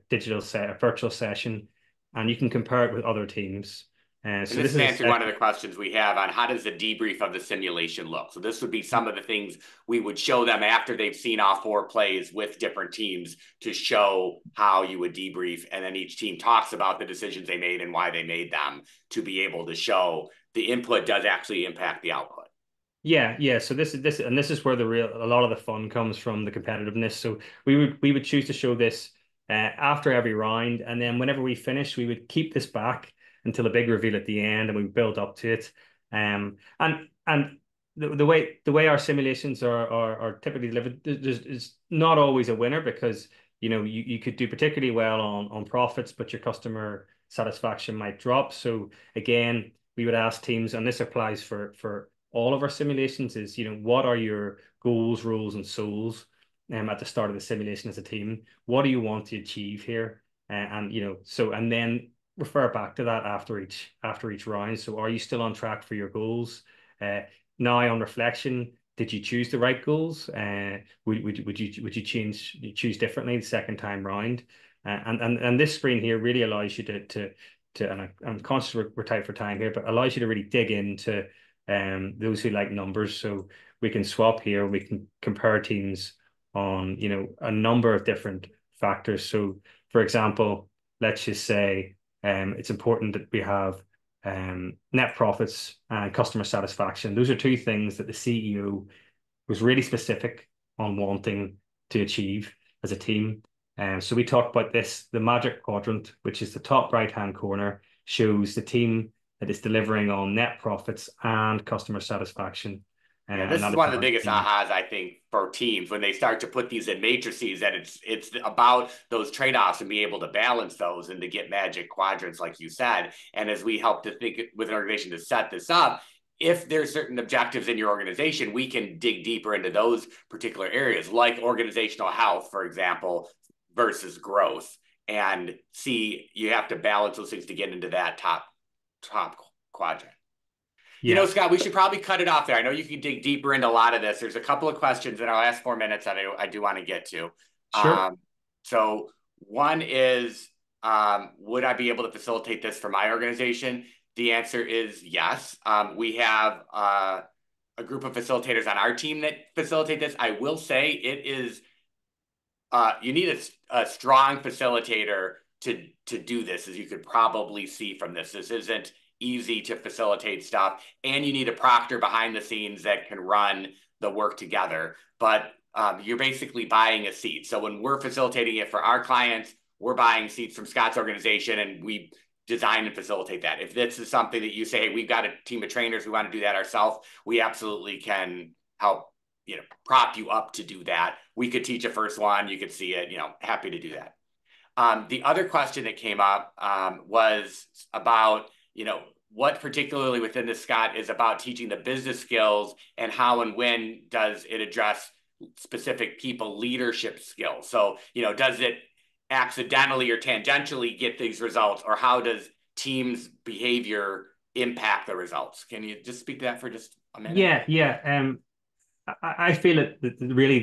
virtual session, and you can compare it with other teams. So and this is answering one of the questions we have on how does the debrief of the simulation look. So this would be some of the things we would show them after they've seen all 4 plays with different teams, to show how you would debrief. And then each team talks about the decisions they made and why they made them, to be able to show the input does actually impact the output. Yeah. So this is where a lot of the fun comes from, the competitiveness. So we would choose to show this after every round, and then whenever we finish, we would keep this back until a big reveal at the end, and we build up to it. And the way our simulations are typically delivered, there's not always a winner because you could do particularly well on profits, but your customer satisfaction might drop. So again, we would ask teams, and this applies for all of our simulations, is what are your goals, rules, and souls at the start of the simulation as a team? What do you want to achieve here? And then refer back to that after each round. So are you still on track for your goals? Now on reflection, did you choose the right goals? Would you choose differently the second time round? And this screen here really allows you and I'm conscious we're tight for time here, but allows you to really dig into those who like numbers. So we can swap here, we can compare teams on a number of different factors. So for example, let's just say it's important that we have net profits and customer satisfaction. Those are two things that the CEO was really specific on wanting to achieve as a team. So we talked about this. The magic quadrant, which is the top right-hand corner, shows the team that is delivering on net profits and customer satisfaction. Yeah, And this that is is one of the our biggest team. ahas, I think, for teams when they start to put these in matrices, that it's about those trade-offs and be able to balance those and to get magic quadrants, like you said. And as we help to think with an organization to set this up, if there's certain objectives in your organization, we can dig deeper into those particular areas, like organizational health, for example, versus growth, and see you have to balance those things to get into that top quadrant. Yeah, Scott, we should probably cut it off there. I know you can dig deeper into a lot of this. There's a couple of questions in our last 4 minutes that I do want to get to. sure. So one is, would I be able to facilitate this for my organization? The answer is yes. We have a group of facilitators on our team that facilitate this. I will say it is, you need a strong facilitator to do this, as you could probably see from this. This isn't easy to facilitate stuff, and you need a proctor behind the scenes that can run the work together. But you're basically buying a seat. So when we're facilitating it for our clients, we're buying seats from Scott's organization, and we design and facilitate that. If this is something that you say, hey, we've got a team of trainers, we want to do that ourselves, we absolutely can help prop you up to do that. We could teach a first one, you could see it, happy to do that. The other question that came up was about, what particularly within this, Scott, is about teaching the business skills, and how and when does it address specific people leadership skills? So, does it accidentally or tangentially get these results, or how does teams' behavior impact the results? Can you just speak to that for just a minute? Yeah. I feel really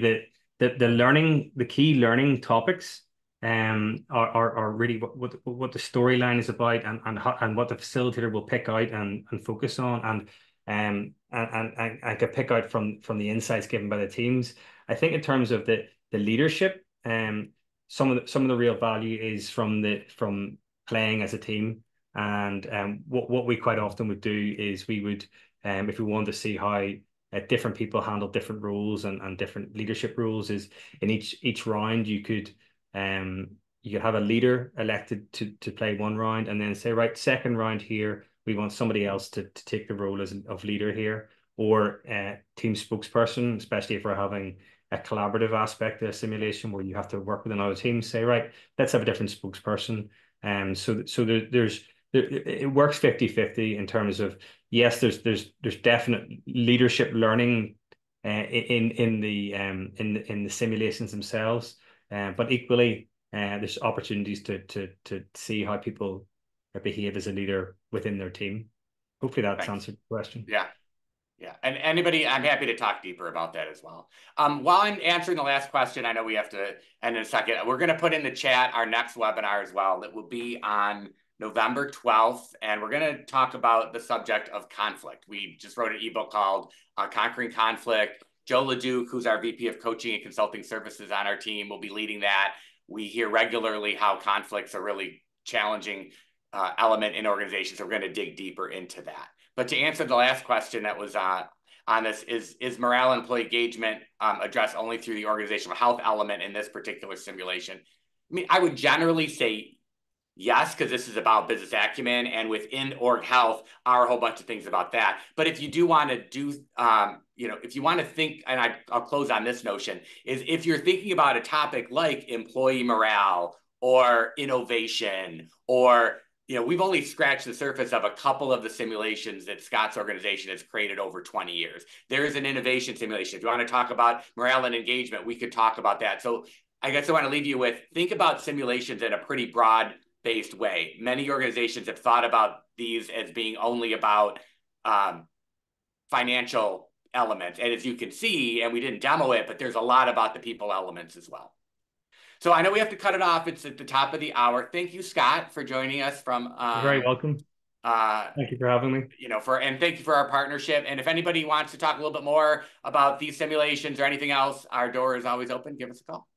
the key learning topics are really what the storyline is about, and what the facilitator will pick out and focus on, and can pick out from the insights given by the teams. I think in terms of the leadership, some of the real value is from playing as a team. And what we quite often would do is we would, if we wanted to see how different people handle different roles and different leadership roles, is in each round you could have a leader elected to play one round, and then say, right, second round here we want somebody else to take the role of leader here, or team spokesperson, especially if we're having a collaborative aspect of a simulation where you have to work with another team. Say, right, let's have a different spokesperson. It works 50-50 in terms of, yes, there's definite leadership learning in the simulations themselves, but equally there's opportunities to see how people behave as a leader within their team. Hopefully that's Thanks. answered the question. Yeah. Yeah. And anybody, I'm happy to talk deeper about that as well. While I'm answering the last question, I know we have to end in a second. We're going to put in the chat our next webinar as well. That will be on November 12th. And we're going to talk about the subject of conflict. We just wrote an ebook called Conquering Conflict. Joe LeDuc, who's our VP of Coaching and Consulting Services on our team, will be leading that. We hear regularly how conflicts are really challenging element in organizations. So we're going to dig deeper into that. But to answer the last question that was on this. Is morale and employee engagement addressed only through the organizational health element in this particular simulation? I mean, I would generally say yes, because this is about business acumen, and within org health are a whole bunch of things about that. But if you do want to do, if you want to think, and I'll close on this notion, is if you're thinking about a topic like employee morale or innovation, or we've only scratched the surface of a couple of the simulations that Scott's organization has created over 20 years. There is an innovation simulation. If you want to talk about morale and engagement, we could talk about that. So I guess I want to leave you with, think about simulations in a pretty broad-based way. Many organizations have thought about these as being only about financial elements. And as you can see, and we didn't demo it, but there's a lot about the people elements as well. So I know we have to cut it off. It's at the top of the hour. Thank you, Scott, for joining us from. You're very welcome. Thank you for having me. And thank you for our partnership. And if anybody wants to talk a little bit more about these simulations or anything else, our door is always open. Give us a call.